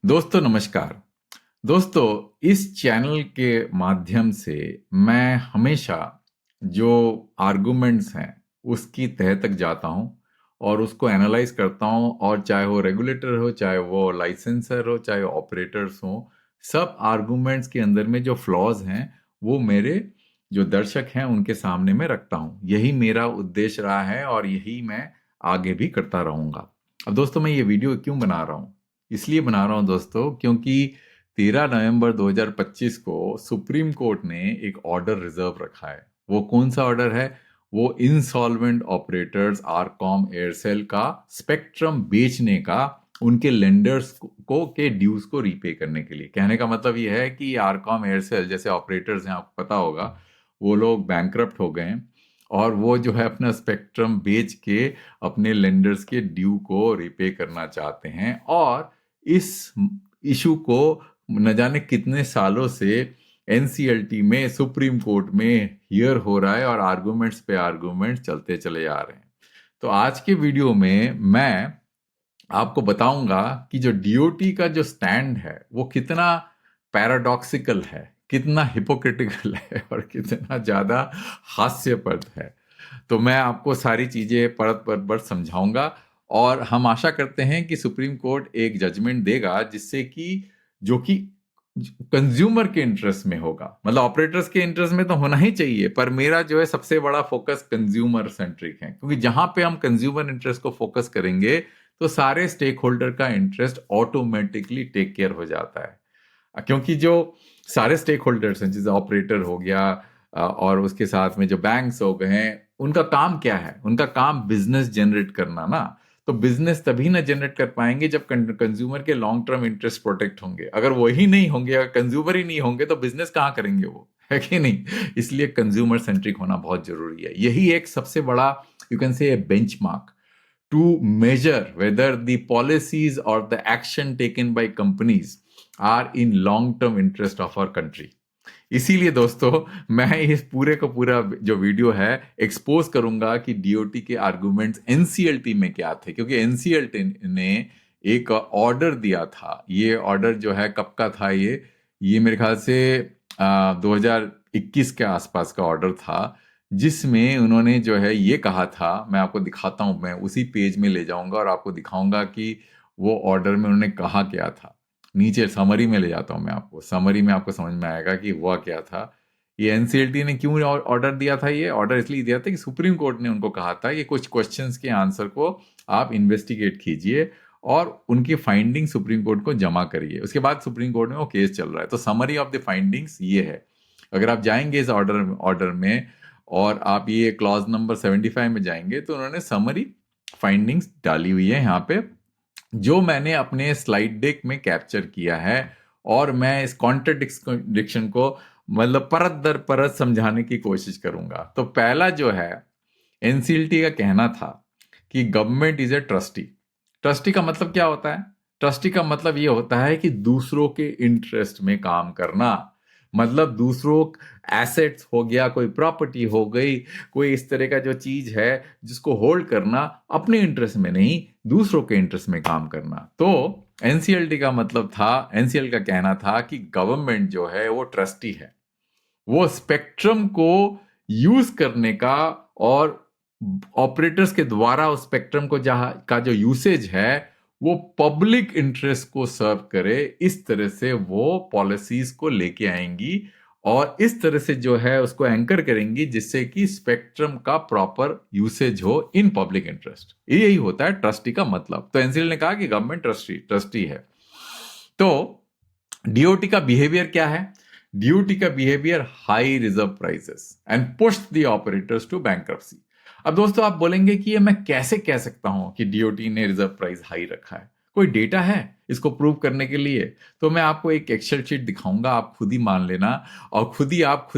दोस्तों नमस्कार। दोस्तों, इस चैनल के माध्यम से मैं हमेशा जो आर्गुमेंट्स हैं उसकी तह तक जाता हूं और उसको एनालाइज करता हूं, और चाहे वो रेगुलेटर हो, चाहे वो लाइसेंसर हो, चाहे ऑपरेटर्स हो, सब आर्गुमेंट्स के अंदर में जो फ्लॉज हैं वो मेरे जो दर्शक हैं उनके सामने में रखता हूं। यही मेरा उद्देश्य रहा है और यही मैं आगे भी करता रहूंगा। अब दोस्तों, मैं ये वीडियो क्यों बना रहा हूं? इसलिए बना रहा हूं दोस्तों, क्योंकि 13 नवंबर 2025 को सुप्रीम कोर्ट ने एक ऑर्डर रिजर्व रखा है। वो कौन सा ऑर्डर है? वो इंसॉल्वेंट ऑपरेटर्स आरकॉम एयरसेल का स्पेक्ट्रम बेचने का, उनके लेंडर्स को के ड्यूज को रीपे करने के लिए। कहने का मतलब ये है कि आरकॉम एयरसेल जैसे ऑपरेटर्स हैं, आपको पता होगा, वो लोग बैंकरप्ट हो गए हैं और वो जो है अपना स्पेक्ट्रम बेच के अपने लेंडर्स के ड्यू को रिपे करना चाहते हैं। और इस इशू को न जाने कितने सालों से एनसीएलटी में, सुप्रीम कोर्ट में हियर हो रहा है और आर्गुमेंट्स पे आर्गुमेंट्स चलते चले जा रहे हैं। तो आज के वीडियो में मैं आपको बताऊंगा कि जो डीओटी का जो स्टैंड है वो कितना पैराडॉक्सिकल है, कितना हिपोक्रिटिकल है और कितना ज्यादा हास्यप्रद है। तो मैं आपको सारी चीजें परत पर समझाऊंगा और हम आशा करते हैं कि सुप्रीम कोर्ट एक जजमेंट देगा जिससे कि जो कि कंज्यूमर के इंटरेस्ट में होगा। मतलब ऑपरेटर्स के इंटरेस्ट में तो होना ही चाहिए, पर मेरा जो है सबसे बड़ा फोकस कंज्यूमर सेंट्रिक है, क्योंकि जहां पे हम कंज्यूमर इंटरेस्ट को फोकस करेंगे तो सारे स्टेक होल्डर का इंटरेस्ट ऑटोमेटिकली टेक केयर हो जाता है। क्योंकि जो सारे स्टेक होल्डर्स हैं, जैसे ऑपरेटर हो गया और उसके साथ में जो बैंक्स हो गए हैं, उनका काम क्या है? उनका काम बिजनेस जनरेट करना ना। तो बिजनेस तभी ना जनरेट कर पाएंगे जब कंज्यूमर के लॉन्ग टर्म इंटरेस्ट प्रोटेक्ट होंगे। अगर वही नहीं होंगे, अगर कंज्यूमर ही नहीं होंगे, तो बिजनेस कहाँ करेंगे वो, है कि नहीं? इसलिए कंज्यूमर सेंट्रिक होना बहुत जरूरी है। यही एक सबसे बड़ा, you can say, benchmark to measure whether the policies or the action taken by companies are in long term interest of our country। इसीलिए दोस्तों, मैं इस पूरे का पूरा जो वीडियो है एक्सपोज करूंगा कि डीओटी के आर्गुमेंट्स एनसीएलटी में क्या थे, क्योंकि एनसीएलटी ने एक ऑर्डर दिया था। ये ऑर्डर जो है कब का था? ये मेरे ख्याल से 2021 के आसपास का ऑर्डर था, जिसमें उन्होंने जो है ये कहा था, मैं आपको दिखाता हूं, मैं उसी पेज में ले जाऊंगा और आपको दिखाऊंगा कि वो ऑर्डर में उन्होंने कहा क्या था। नीचे समरी में ले जाता हूं मैं आपको, समरी में आपको समझ में आएगा कि हुआ क्या था। ये एनसीएलटी ने क्यों ऑर्डर दिया था? ये ऑर्डर इसलिए दिया था कि सुप्रीम कोर्ट ने उनको कहा था कि कुछ क्वेश्चंस के आंसर को आप इन्वेस्टिगेट कीजिए और उनकी फाइंडिंग सुप्रीम कोर्ट को जमा करिए। उसके बाद सुप्रीम कोर्ट में वो केस चल रहा है। तो समरी ऑफ द फाइंडिंग्स ये है। अगर आप जाएंगे इस ऑर्डर में और आप ये क्लॉज नंबर 75 में जाएंगे तो उन्होंने समरी फाइंडिंग्स डाली हुई है यहाँ पे, जो मैंने अपने स्लाइड डेक में कैप्चर किया है। और मैं इस कॉन्ट्रडिक्शन को मतलब परत दर परत समझाने की कोशिश करूंगा। तो पहला जो है, एनसीएलटी का कहना था कि government is a trustee. Trustee का मतलब क्या होता है? ट्रस्टी का मतलब ये होता है कि दूसरों के इंटरेस्ट में काम करना। मतलब दूसरों एसेट्स हो गया, कोई प्रॉपर्टी हो गई, कोई इस तरह का जो चीज है जिसको होल्ड करना, अपने इंटरेस्ट में नहीं, दूसरों के इंटरेस्ट में काम करना। तो एनसीएलटी का मतलब था, एनसीएल का कहना था कि गवर्नमेंट जो है वो ट्रस्टी है। वो स्पेक्ट्रम को यूज करने का और ऑपरेटर्स के द्वारा उस स्पेक्ट्रम को जहां का जो यूसेज है वो पब्लिक इंटरेस्ट को सर्व करे, इस तरह से वो पॉलिसीज को लेके आएंगी और इस तरह से जो है उसको एंकर करेंगी जिससे कि स्पेक्ट्रम का प्रॉपर यूसेज हो इन पब्लिक इंटरेस्ट। यही होता है ट्रस्टी का मतलब। तो एनसीएल ने कहा कि गवर्नमेंट ट्रस्टी है। तो डीओटी का बिहेवियर क्या है? डीओटी का behaviour, high reserve prices and push the operators to bankruptcy. अब दोस्तों आप बोलेंगे कि ये मैं कैसे कह सकता हूं कि डीओटी ने रिजर्व प्राइस हाई रखा है? कोई डेटा है इसको प्रूव करने के लिए? तो मैं आपको एक एक्सेल शीट दिखाऊंगा, आप खुद ही मान लेना और खुद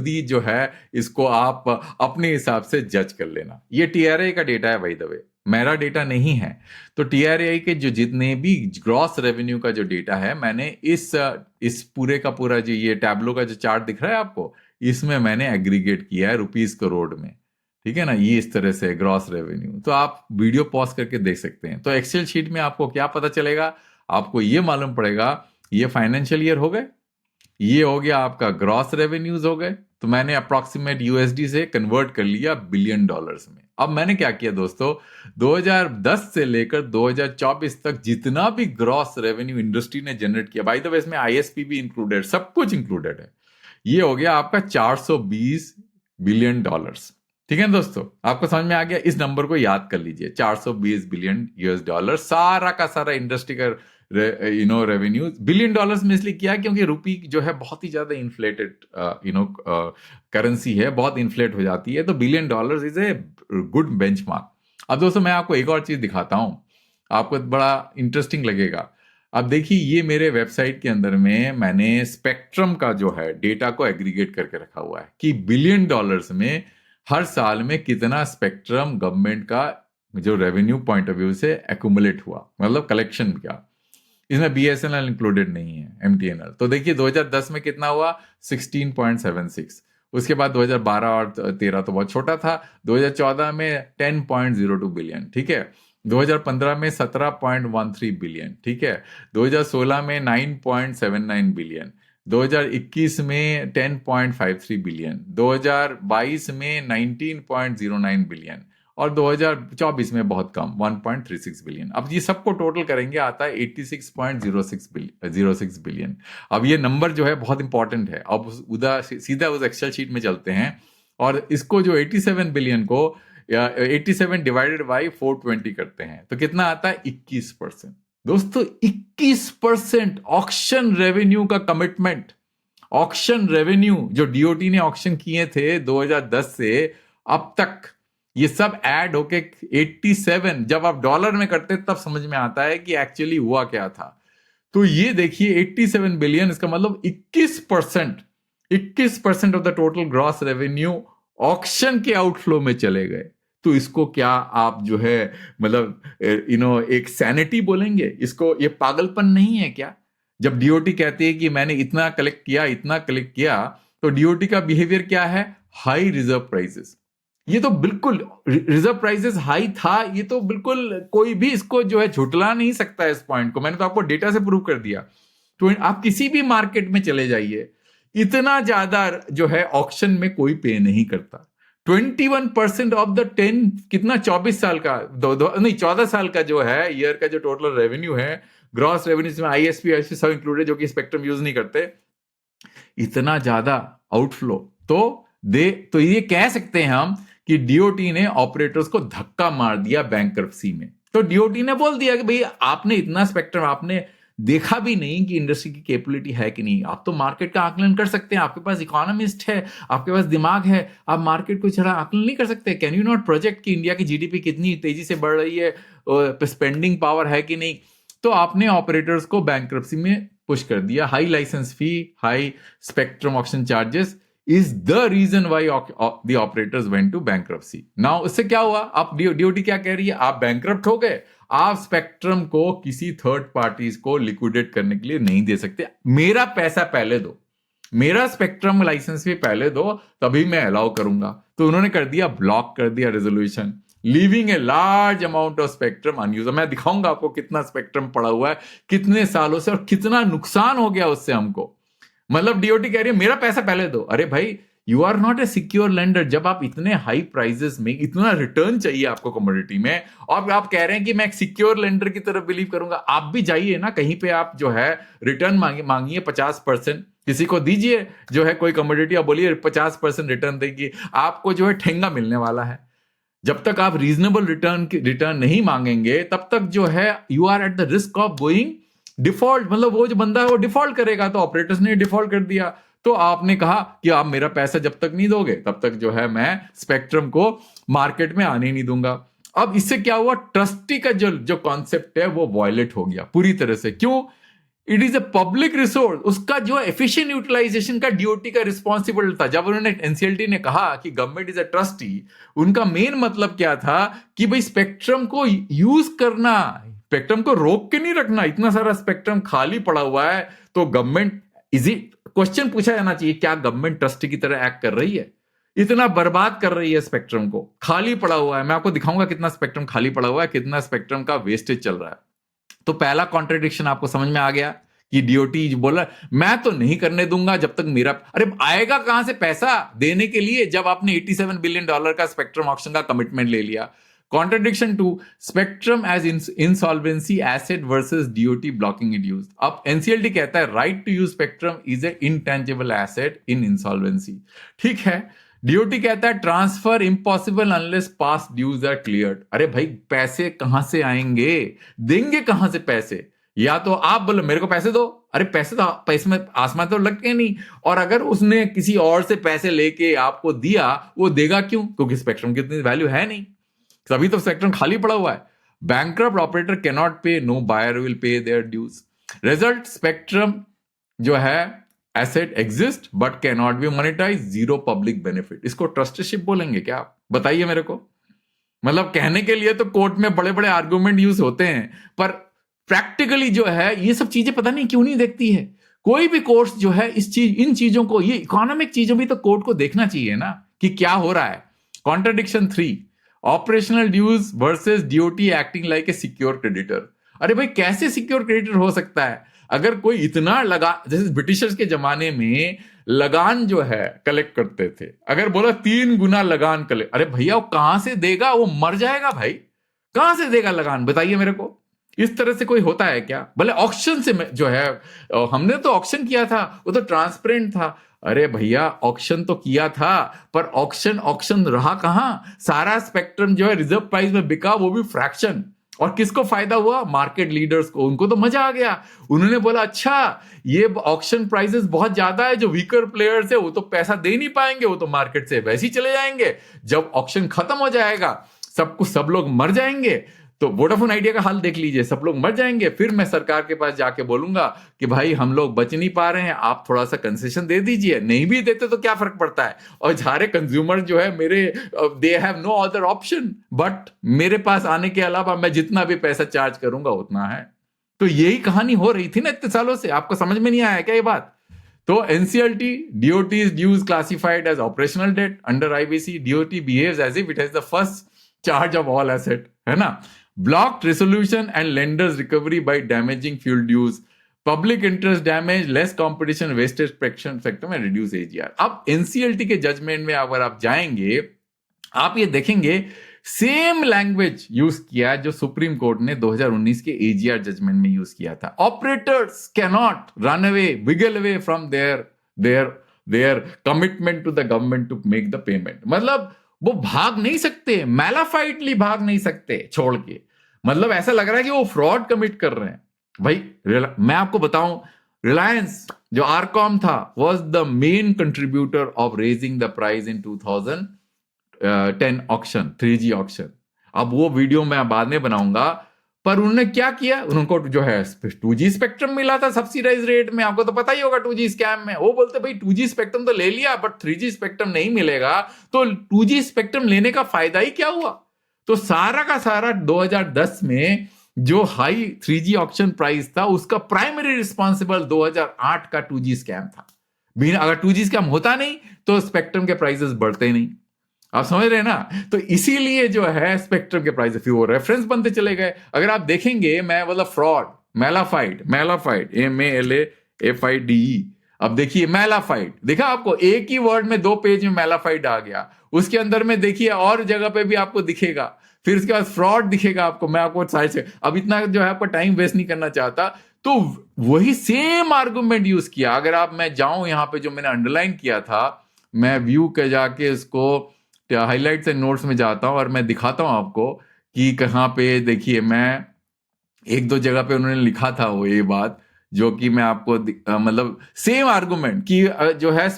ही जो है इसको आप अपने हिसाब से जज कर लेना। ये टीआरआई का डेटा है, बाय द वे, मेरा डेटा नहीं है। तो टीआरआई के जो जितने भी ग्रॉस रेवेन्यू का जो डेटा है, मैंने इस पूरे का पूरा जो ये टैब्लो का जो चार्ट दिख रहा है आपको, इसमें मैंने एग्रीगेट किया है रुपीस करोड़ में। ठीक है ना? ये इस तरह से ग्रॉस रेवेन्यू। तो आप वीडियो पॉज करके देख सकते हैं। तो एक्सेल शीट में आपको क्या पता चलेगा? आपको ये मालूम पड़ेगा ये फाइनेंशियल ईयर हो गए, ये हो गया आपका ग्रॉस रेवेन्यूज हो गए। तो मैंने अप्रोक्सीमेट यूएसडी से कन्वर्ट कर लिया बिलियन डॉलर्स में। अब मैंने क्या किया दोस्तों, 2010 से लेकर 2024 तक जितना भी ग्रॉस रेवेन्यू इंडस्ट्री ने जनरेट किया, बाय द वे इसमें आईएसपी भी इंक्लूडेड, सब कुछ इंक्लूडेड है, ये हो गया आपका 420 बिलियन डॉलर्स। ठीक है दोस्तों, आपको समझ में आ गया? इस नंबर को याद कर लीजिए, 420 बिलियन यूएस डॉलर, सारा का सारा इंडस्ट्री का रेवेन्यू बिलियन डॉलर्स में इसलिए किया क्योंकि रुपी जो है बहुत ही ज्यादा इन्फ्लेटेड करेंसी है, बहुत इन्फ्लेट हो जाती है, तो billion dollars is a good benchmark. अब दोस्तों मैं आपको एक और चीज दिखाता हूं, आपको बड़ा इंटरेस्टिंग लगेगा। अब देखिए, ये मेरे वेबसाइट के अंदर में मैंने स्पेक्ट्रम का जो है डेटा को एग्रीगेट करके रखा हुआ है कि बिलियन डॉलर्स में हर साल में कितना स्पेक्ट्रम गवर्नमेंट का जो रेवेन्यू पॉइंट ऑफ व्यू से एक्यूमुलेट हुआ, मतलब कलेक्शन क्या। इसमें बीएसएनएल इंक्लूडेड नहीं है, एमटीएनएल। तो देखिए 2010 में कितना हुआ, 16.76। उसके बाद 2012 और 13 तो बहुत छोटा था, 2014 में 10.02 बिलियन, ठीक है। 2015 में 17.13 बिलियन, ठीक है। 2016 में 9.79 बिलियन, 2021 में 10.53 बिलियन, 2022 में 19.09 बिलियन और 2024 में बहुत कम 1.36 बिलियन। अब ये सबको टोटल करेंगे आता है 86.06 बिलियन। अब ये नंबर जो है बहुत इंपॉर्टेंट है। अब सीधा उस एक्सेल शीट में चलते हैं और इसको जो 87 बिलियन को 87 डिवाइडेड बाई 420 करते हैं तो कितना आता है, 21%। दोस्तों 21% ऑक्शन रेवेन्यू का कमिटमेंट। ऑक्शन रेवेन्यू जो डीओटी ने ऑक्शन किए थे 2010 से अब तक, ये सब ऐड होके 87, जब आप डॉलर में करते तब समझ में आता है कि एक्चुअली हुआ क्या था। तो ये देखिए 87 बिलियन, इसका मतलब 21% of the total gross revenue auction के आउटफ्लो में चले गए। तो इसको क्या आप जो है मतलब एक सैनिटी बोलेंगे इसको? ये पागलपन नहीं है क्या? जब डीओटी कहती है कि मैंने इतना कलेक्ट किया, इतना कलेक्ट किया, तो डीओटी का बिहेवियर क्या है, हाई रिजर्व प्राइसेस। ये तो बिल्कुल रिजर्व प्राइसेस हाई था, ये तो बिल्कुल कोई भी इसको जो है झुटला नहीं सकता है इस पॉइंट को। मैंने तो आपको डेटा से प्रूव कर दिया। तो आप किसी भी मार्केट में चले जाइए, इतना ज्यादा जो है ऑक्शन में कोई पे नहीं करता। 21% ऑफ द 10 कितना 24 साल का नहीं 14 साल का जो है ईयर का जो टोटल रेवेन्यू है, ग्रॉस रेवेन्यू में आईएसपी सब इंक्लूडेड, जो कि स्पेक्ट्रम यूज नहीं करते, इतना ज्यादा आउटफ्लो। तो ये कह सकते हैं हम कि डीओटी ने ऑपरेटर्स को धक्का मार दिया बैंकरप्सी में। तो डीओटी ने बोल दिया कि भाई आपने इतना स्पेक्ट्रम, आपने देखा भी नहीं कि इंडस्ट्री की कैपेबिलिटी है कि नहीं। आप तो मार्केट का आकलन कर सकते हैं, आपके पास इकोनॉमिस्ट है, आपके पास दिमाग है, आप मार्केट को छड़ा आकलन नहीं कर सकते? कैन यू नॉट प्रोजेक्ट कि इंडिया की जीडीपी कितनी तेजी से बढ़ रही है, स्पेंडिंग पावर है कि नहीं? तो आपने ऑपरेटर्स को बैंकरप्सी में पुश कर दिया। High licence fee, high spectrum auction charges is the reason why the operators went to bankruptcy. Now इससे क्या हुआ? आप डीओटी क्या कह रही है, आप बैंकरप्ट हो गए, आप स्पेक्ट्रम को किसी थर्ड पार्टीज को लिक्विडेट करने के लिए नहीं दे सकते। मेरा पैसा पहले दो, मेरा स्पेक्ट्रम लाइसेंस भी पहले दो, तभी मैं अलाउ करूंगा। तो उन्होंने कर दिया, ब्लॉक कर दिया resolution, leaving a large amount of spectrum unused. मैं दिखाऊंगा आपको कितना स्पेक्ट्रम पड़ा हुआ है, कितने सालों से, और कितना नुकसान हो गया उससे हमको। मतलब डीओटी कह रही है मेरा पैसा पहले दो। अरे भाई, you are not a secure lender. जब आप इतने हाई प्राइसेस में इतना रिटर्न चाहिए आपको कमोडिटी में, और आप कह रहे हैं कि मैं एक सिक्योर लेंडर की तरफ बिलीव करूंगा, आप भी जाइए ना कहीं पे, आप जो है रिटर्न मांगिए 50%, किसी को दीजिए जो है कोई कमोडिटी, आप बोलिए 50% रिटर्न देगी, आपको जो है ठेंगा मिलने वाला है। जब तक आप रीजनेबल रिटर्न नहीं मांगेंगे, तब तक जो है you are at the risk of going default. मतलब वो जो बंदा है वो डिफॉल्ट करेगा। तो ऑपरेटर्स ने डिफॉल्ट कर दिया। तो आपने कहा कि आप मेरा पैसा जब तक नहीं दोगे, तब तक जो है मैं स्पेक्ट्रम को मार्केट में आने नहीं दूंगा। अब इससे क्या हुआ, ट्रस्टी का जो कॉन्सेप्ट है वो वायलेट हो गया पूरी तरह से। क्यों? It is a public resource, उसका जो एफिशिएंट यूटिलाइजेशन का डीओटी का रिस्पॉन्सिबल था। जब उन्होंने एनसीएलटी ने कहा कि गवर्नमेंट इज अ ट्रस्टी, उनका मेन मतलब क्या था कि भाई स्पेक्ट्रम को यूज करना, स्पेक्ट्रम को रोक के नहीं रखना। इतना सारा स्पेक्ट्रम खाली पड़ा हुआ है, तो गवर्नमेंट क्वेश्चन पूछा जाना चाहिए, क्या गवर्नमेंट ट्रस्टी की तरह एक्ट कर रही है? इतना बर्बाद कर रही है स्पेक्ट्रम को, खाली पड़ा हुआ है। मैं आपको दिखाऊंगा कितना स्पेक्ट्रम खाली पड़ा हुआ है, कितना स्पेक्ट्रम का वेस्टेज चल रहा है। तो पहला कॉन्ट्रडिक्शन आपको समझ में आ गया कि डीओटी बोला मैं तो नहीं करने दूंगा जब तक मेरा, अरे आएगा कहां से पैसा देने के लिए जब आपने $87 बिलियन का स्पेक्ट्रम ऑक्शन का कमिटमेंट ले लिया। Contradiction 2, spectrum as insolvency asset versus DOT blocking it use. अब एनसीएलटी कहता है right to use spectrum is a intangible asset in insolvency. ठीक है, डीओटी कहता है transfer impossible unless past dues are cleared. अरे भाई पैसे कहां से आएंगे, देंगे कहां से पैसे? या तो आप बोलो मेरे को पैसे दो, अरे पैसे तो पैसे में आसमान तो लगते नहीं, और अगर उसने किसी और से पैसे लेके आपको दिया वो देगा क्यों? क्योंकि स्पेक्ट्रम की इतनी वैल्यू है नहीं, तभी तो स्पेक्ट्रम खाली पड़ा हुआ है। Bankrupt operator can not pay, no buyer will pay their dues. Result, spectrum जो है asset exist but can not be monetise, zero public benefit. इसको ट्रस्टशिप बोलेंगे क्या आप? बताइए मेरे को। मतलब कहने के लिए तो कोर्ट में बड़े बड़े आर्गुमेंट यूज होते हैं, पर प्रैक्टिकली जो है ये सब चीजें पता नहीं क्यों नहीं देखती है कोई भी कोर्ट जो है। इन चीजों को, ये इकोनॉमिक चीजों भी तो कोर्ट को देखना चाहिए ना कि क्या हो रहा है। Contradiction 3, operational dues versus DOT acting like a secure creditor. अरे भाई कैसे सिक्योर क्रेडिटर हो सकता है? अगर कोई इतना लगा, जैसे ब्रिटिशर्स के जमाने में लगान जो है कलेक्ट करते थे, अगर बोला 3 गुना लगान कलेक्ट, अरे भैया वो कहां से देगा? वो मर जाएगा भाई, कहां से देगा लगान? बताइए मेरे को। इस तरह से कोई होता है क्या? भले ऑक्शन से जो है, हमने तो ऑक्शन किया था, वो तो ट्रांसपेरेंट था। अरे भैया ऑक्शन तो किया था, पर ऑक्शन रहा कहां? सारा स्पेक्ट्रम जो है रिजर्व प्राइस में बिका, वो भी फ्रैक्शन। और किसको फायदा हुआ? मार्केट लीडर्स को। उनको तो मजा आ गया, उन्होंने बोला अच्छा ये ऑक्शन प्राइसेस बहुत ज्यादा है, जो वीकर प्लेयर्स है वो तो पैसा दे नहीं पाएंगे, वो तो मार्केट से वैसे ही चले जाएंगे। जब ऑक्शन खत्म हो जाएगा, सब लोग मर जाएंगे, तो वोडाफोन आइडिया का हाल देख लीजिए, सब लोग मर जाएंगे। फिर मैं सरकार के पास जाके बोलूंगा कि भाई हम लोग बच नहीं पा रहे हैं, आप थोड़ा सा कंसेशन दे दीजिए। नहीं भी देते तो क्या फर्क पड़ता है? और सारे कंज्यूमर जो है मेरे, they have no other option, but मेरे पास आने के अलावा मैं जितना भी पैसा चार्ज करूंगा उतना है। तो यही कहानी हो रही थी ना इतने सालों से। आपको समझ में नहीं आया क्या ये बात? तो NCLT, DOT is dues classified as operational debt under IBC. DOT behaves as if it has the first charge of all asset, है ना। Blocked resolution and lenders recovery by damaging fuel dues, public interest damage, less competition, wastage protection sector में reduce AGR। अब NCLT के judgement में अगर आप जाएंगे, आप ये देखेंगे सेम लैंग्वेज यूज किया जो सुप्रीम कोर्ट ने 2019 के AGR जजमेंट में यूज किया था। Operators can not run away, wiggle away from their commitment to the government to make the payment. मतलब वो भाग नहीं सकते, मैलाफाइटली भाग नहीं सकते छोड़ के। मतलब ऐसा लग रहा है कि वो फ्रॉड कमिट कर रहे हैं। भाई मैं आपको बताऊं, रिलायंस जो आरकॉम था was the main contributor of raising the price in 2010 auction, 3G auction. अब वो वीडियो मैं बाद में बनाऊंगा, पर उन्होंने क्या किया, उनको जो है 2G स्पेक्ट्रम मिला था सब्सिडाइज रेट में। आपको तो पता ही होगा 2G स्कैम में। वो बोलते भाई 2G स्पेक्ट्रम तो ले लिया बट 3G स्पेक्ट्रम नहीं मिलेगा, तो 2G स्पेक्ट्रम लेने का फायदा ही क्या हुआ? तो सारा का सारा 2010 में जो हाई 3G ऑक्शन प्राइस था, उसका प्राइमरी रिस्पॉन्सिबल 2008 का 2G स्कैम था। अगर 2G स्कैम होता नहीं तो स्पेक्ट्रम के प्राइसेस बढ़ते नहीं। आप समझ रहे हैं ना। तो इसीलिए जो है स्पेक्ट्रम के प्राइस फिर वो रेफरेंस बनते चले गए। अगर आप देखेंगे, मैं मतलब फ्रॉड, मैलाफाइड MALAFIDE। अब देखिए मैलाफाइड, देखा आपको एक ही वर्ड में 2 पेज में मैलाफाइड आ गया। उसके अंदर में देखिए और जगह पे भी आपको दिखेगा, फिर उसके बाद फ्रॉड दिखेगा आपको। मैं आपको साइड से अब इतना जो है आपका टाइम वेस्ट नहीं करना चाहता, तो वही सेम आर्गुमेंट यूज किया। अगर आप, मैं जाऊं यहां पे जो मैंने अंडरलाइन किया था, मैं व्यू के जाके इसको हाईलाइट्स एंड नोट्स में जाता हूं और मैं दिखाता हूं आपको कि कहां पे, देखिए मैं 1-2 जगह पे उन्होंने लिखा था वो ये बात, जो कि मैं आपको मतलब सेम आर्गुमेंट कि जो है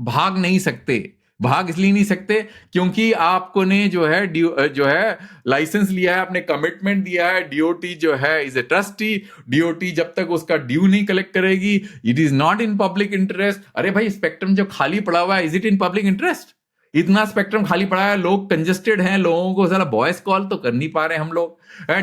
भाग नहीं सकते। भाग इसलिए नहीं सकते क्योंकि आपको ने जो है लाइसेंस लिया है, आपने कमिटमेंट दिया है। डीओटी जो है इज ए ट्रस्टी, डीओटी जब तक उसका ड्यू नहीं कलेक्ट करेगी, it is not in public interest. अरे भाई स्पेक्ट्रम जो खाली पड़ा हुआ है, is it in public interest? इतना स्पेक्ट्रम खाली पड़ा है, लोग कंजेस्टेड हैं, लोगों को साला वॉइस कॉल तो कर नहीं पा रहे हम लोग,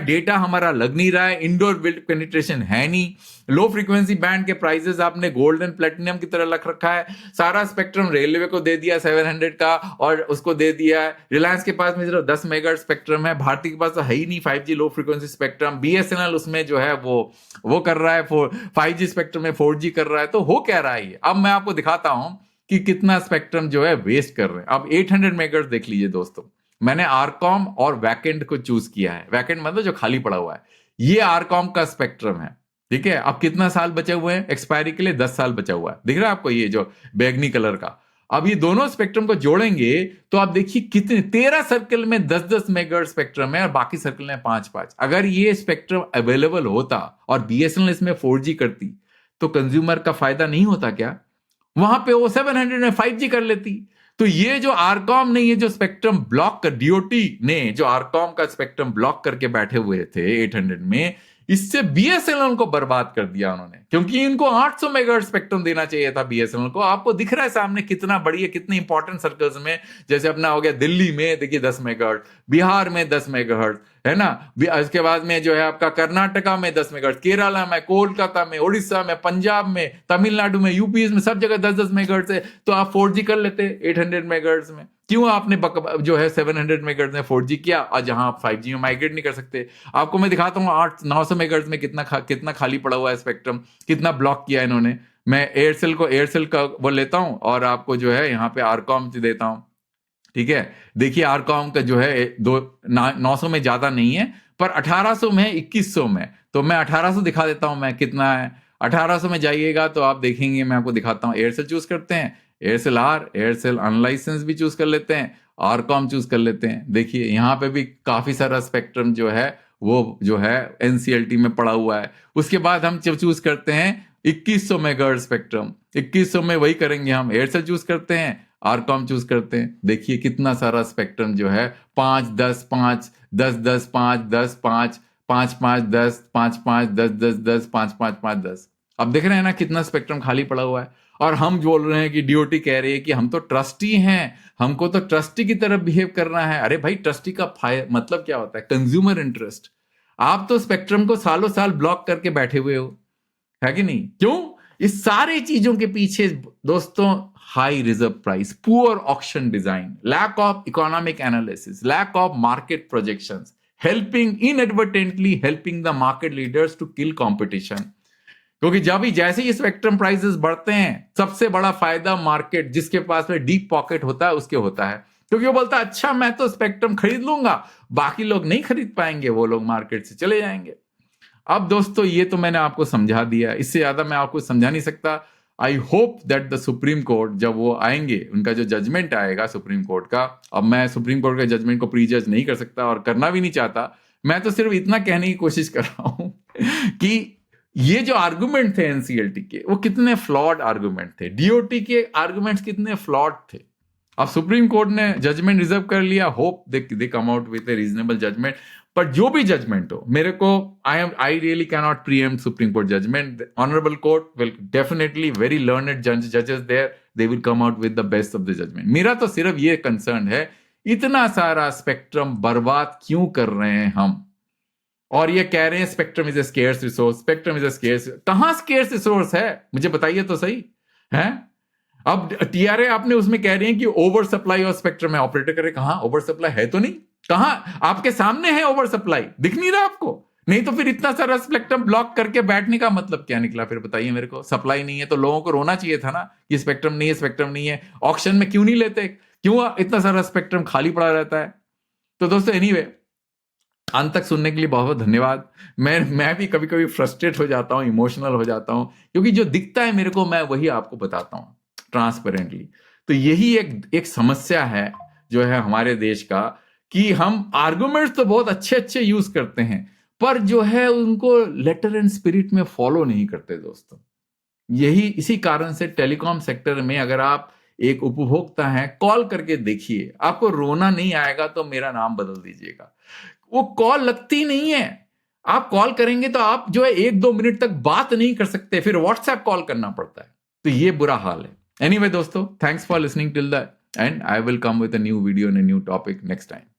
डेटा हमारा लग नहीं रहा है, इंडोर बिल्ड पेनिट्रेशन है नहीं, लो फ्रीक्वेंसी बैंड के प्राइसेस आपने गोल्ड एंड प्लेटिनम की तरह रख रखा है, सारा स्पेक्ट्रम रेलवे को दे दिया 700 का, और उसको दे दिया है रिलायंस के पास में सिर्फ 10 मेगा स्पेक्ट्रम है, भारती के पास तो है ही नहीं 5G low frequency spectrum, BSNL उसमें जो है वो कर रहा है 5G स्पेक्ट्रम में 4G कर रहा है, तो हो क्या रहा है। अब मैं आपको दिखाता हूं कि कितना स्पेक्ट्रम जो है वेस्ट कर रहे हैं। अब 800 मेगाहर्ट्ज देख लीजिए दोस्तों, मैंने आरकॉम और वैकेंट को चूज किया है, वैकेंट मतलब जो खाली पड़ा हुआ है, ये आरकॉम का स्पेक्ट्रम है, ठीक है। अब कितना साल बचे हुए हैं एक्सपायरी के लिए, 10 साल बचा हुआ है, दिख रहा है आपको ये जो बैगनी कलर का। अब ये दोनों स्पेक्ट्रम को जोड़ेंगे तो आप देखिए कितने 13 सर्कल में 10-10 मेगाहर्ट्ज स्पेक्ट्रम है और बाकी सर्कल में 5-5। अगर ये स्पेक्ट्रम अवेलेबल होता और BSNL इसमें 4G करती तो कंज्यूमर का फायदा नहीं होता क्या? वहां पे वो 700 में 5G कर लेती। तो ये जो आरकॉम ने ये जो स्पेक्ट्रम ब्लॉक कर, DOT ने जो आरकॉम का स्पेक्ट्रम ब्लॉक करके बैठे हुए थे 800 में, इससे BSNL को बर्बाद कर दिया उन्होंने, क्योंकि इनको 800 मेगाहर्ट्ज स्पेक्ट्रम देना चाहिए था BSNL को। आपको दिख रहा है सामने कितना बड़ी है, कितने इंपॉर्टेंट सर्कल्स में, जैसे अपना हो गया दिल्ली में देखिए 10 मेगाहर्ट्ज, बिहार में 10 मेगाहर्ट्ज, है ना, इसके बाद में जो है आपका कर्नाटका में 10 मेगाहर्ट्ज, केरला में, कोलकाता में, उड़ीसा में, पंजाब में, तमिलनाडु में, यूपी में, सब जगह 10-10 मेगाहर्ट्ज है। तो आप 4G कर लेते 800 मेगाहर्ट्ज में, क्यों आपने जो है 700 मेगाहर्ट्ज में 4G किया, और जहां आप 5G में माइग्रेट नहीं कर सकते। आपको मैं दिखाता हूं 900 मेगाहर्ट्ज में कितना खाली पड़ा हुआ है स्पेक्ट्रम, कितना ब्लॉक किया इन्होंने। मैं एयरसेल का वो लेता हूं और आपको जो है यहाँ पे आरकॉम देता हूं, ठीक है। देखिए आरकॉम का जो है 900 में ज्यादा नहीं है, पर 1800 में, 2100 में, तो मैं 1800 दिखा देता हूं मैं कितना है। 1800 में जाइएगा तो आप देखेंगे, मैं आपको दिखाता हूं। एयरसेल चूज करते हैं, एयरसेल आर, एयरसेल अनलाइसेंस भी चूज कर लेते हैं, आरकॉम चूज कर लेते हैं। देखिए यहाँ पे भी काफी सारा स्पेक्ट्रम जो है वो जो है NCLT में पड़ा हुआ है। उसके बाद हम जब चूज करते हैं 2100 मेगाहर्ट्ज स्पेक्ट्रम, 2100 में वही करेंगे हम, एयरसेल चूज करते हैं, आरकॉम चूज करते हैं। देखिए कितना सारा स्पेक्ट्रम जो है 5-10, 5, 10-10, 5, 10, 5, 5, 5, 10, 5, 5, 10, 10, 10, 5, 5, 5, 10। अब देख रहे हैं ना कितना स्पेक्ट्रम खाली पड़ा हुआ है, और हम बोल रहे हैं कि DOT कह रही है कि हम तो ट्रस्टी हैं, हमको तो ट्रस्टी की तरफ बिहेव करना है। अरे भाई, ट्रस्टी का मतलब क्या होता है? Consumer interest. आप तो स्पेक्ट्रम को सालों साल ब्लॉक करके बैठे हुए हो, है कि नहीं? क्यों? इस सारी चीजों के पीछे दोस्तों high reserve price, poor auction design, lack of economic analysis, lack of market projections, inadvertently helping the market leaders to kill competition. क्योंकि जब ही जैसे ही स्पेक्ट्रम प्राइसेस बढ़ते हैं, सबसे बड़ा फायदा मार्केट, जिसके पास में डीप पॉकेट होता है, उसके होता है। क्योंकि वो बोलता है अच्छा मैं तो स्पेक्ट्रम खरीद लूंगा, बाकी लोग नहीं खरीद पाएंगे, वो लोग मार्केट से चले जाएंगे। अब दोस्तों ये तो मैंने आपको समझा दिया, इससे ज्यादा मैं आपको समझा नहीं सकता। I hope that the supreme court, जब वो आएंगे, उनका जो जजमेंट आएगा सुप्रीम कोर्ट का, अब मैं सुप्रीम कोर्ट के जजमेंट को प्री जज नहीं कर सकता और करना भी नहीं चाहता, मैं तो सिर्फ इतना कहने की कोशिश कर रहा हूं कि ये जो आर्गुमेंट थे NCLT के, वो कितने फ्लॉड आर्गुमेंट थे, DOT के आर्गुमेंट्स कितने फ्लॉड थे। अब सुप्रीम कोर्ट ने जजमेंट रिजर्व कर लिया, hope they come out with a reasonable judgment. पर जो भी जजमेंट हो, मेरे को I really cannot preempt supreme court judgment. Honourable court will definitely, very learned जजेस there, they will come out with the best of the judgment. मेरा तो सिर्फ ये कंसर्न है, इतना सारा स्पेक्ट्रम बर्बाद क्यों कर रहे हैं हम, और ये कह रहे हैं spectrum is A scarce resource, spectrum is A scarce. कहां स्केर्स रिसोर्स है, मुझे बताइए तो सही है। अब TRA आपने उसमें कह रहे हैं कि ओवर सप्लाई और स्पेक्ट्रम है, ऑपरेटर करे कहां ओवर सप्लाई है तो नहीं, कहां आपके सामने है ओवर सप्लाई, दिख नहीं रहा आपको? नहीं तो फिर इतना सारा स्पेक्ट्रम ब्लॉक करके बैठने का मतलब क्या निकला? फिर बताइए मेरे को, सप्लाई नहीं है तो लोगों को रोना चाहिए था ना कि स्पेक्ट्रम नहीं है, स्पेक्ट्रम नहीं है। ऑक्शन में क्यों नहीं लेते? क्यों इतना सारा स्पेक्ट्रम खाली पड़ा रहता है? तो दोस्तों एनीवे, अंत तक सुनने के लिए बहुत बहुत धन्यवाद। मैं भी कभी कभी फ्रस्ट्रेट हो जाता हूं, इमोशनल हो जाता हूं, क्योंकि जो दिखता है मेरे को मैं वही आपको बताता हूं ट्रांसपेरेंटली। तो यही एक समस्या है जो है हमारे देश का, कि हम आर्गुमेंट्स तो बहुत अच्छे अच्छे यूज करते हैं, पर जो है उनको लेटर एंड स्पिरिट में फॉलो नहीं करते दोस्तों। इसी कारण से टेलीकॉम सेक्टर में अगर आप एक उपभोक्ता हैं, कॉल करके देखिए, आपको रोना नहीं आएगा तो मेरा नाम बदल दीजिएगा। वो कॉल लगती नहीं है, आप कॉल करेंगे तो आप जो है 1-2 मिनट तक बात नहीं कर सकते, फिर व्हाट्सएप कॉल करना पड़ता है। तो ये बुरा हाल है। एनीवे दोस्तों, thanks for listening till the and I will come with a new video and a new topic next time.